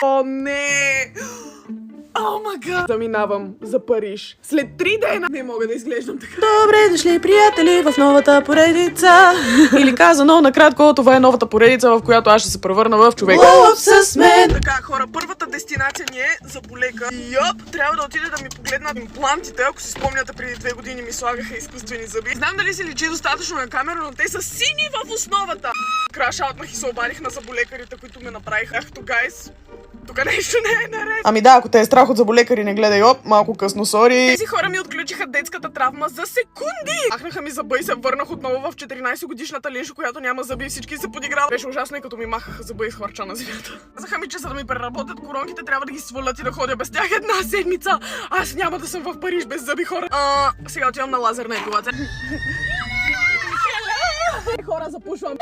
О, не! О, мага! Заминавам за Париж. След 3 дена не мога да изглеждам така. Добре дошли, приятели, в новата поредица. Или казано, накратко, това е новата поредица, в която аз ще се превърна в човек. Glow up с мен. Така, хора, първата дестинация ни е Заболека. Йоп, трябва да отида да ми погледнат имплантите. Ако си спомняте, преди 2 години ми слагаха изкуствени зъби. Знам дали се личи достатъчно на камера, но те са сини в основата. Крашаутнах и се обадих на заболекарите, които ме направиха. Ах, гайс, тук нещо не е наред. Ами да, ако те е страх от заболекари, не гледай, оп, малко късно, сори. Тези хора ми отключиха детската травма за секунди. Махнаха ми зъба и се върнах отново в 14 годишната Линшо, която няма зъби и всички се подиграват. Беше ужасно и като ми махаха зъба и схвърча на земята. Казаха ми, че за да ми преработят коронките, трябва да ги свалят и да ходя без тях 1 седмица. Аз няма да съм в Париж без зъби, хора. Сега отивам на лазерна епилация. Хора, запушвам.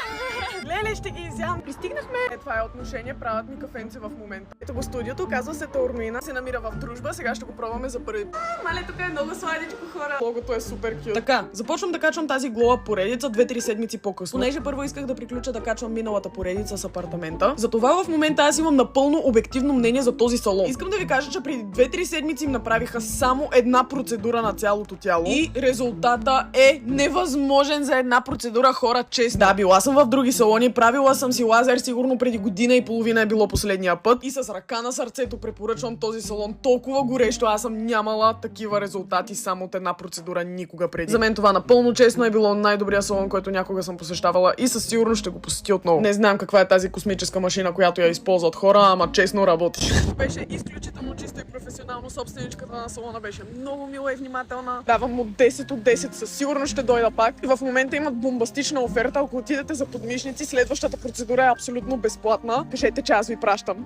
Леле, ще ги изям. Пристигнахме. Това е отношение, правят ми кафенце в момента. Ето го студиото, казва се Таурмина. Се намира в Дружба, сега ще го пробваме за първи. Мале, тук е много сладичко, хора. Логото е супер кют. Така, започвам да качвам тази глоба поредица 2-3 седмици по-късно. Понеже първо исках да приключа да качвам миналата поредица с апартамента. Затова в момента аз имам напълно обективно мнение за този салон. Искам да ви кажа, че преди 2-3 седмици им направиха само една процедура на цялото тяло. И резултата е невъзможен за една процедура, хора, честно. Да, била съм в други салони, правила съм си лазер, сигурно преди година и половина е било последния път. И с ръка на сърцето препоръчвам този салон, толкова горещо. Аз съм нямала такива резултати само от една процедура никога преди. За мен това напълно честно е било най-добрия салон, който някога съм посещавала и със сигурност ще го посетя отново. Не знам каква е тази космическа машина, която я използват хора, ама честно работи. Беше изключително чисто и професионално. Собственичката на салона беше много мила и внимателна. Давам му 10 от 10, със сигурност ще дойда пак. И в момента имат бомбастична оферта. Ако отидете за подмишници, следващата процедура е абсолютно безплатна. Кажете, че аз ви пращам.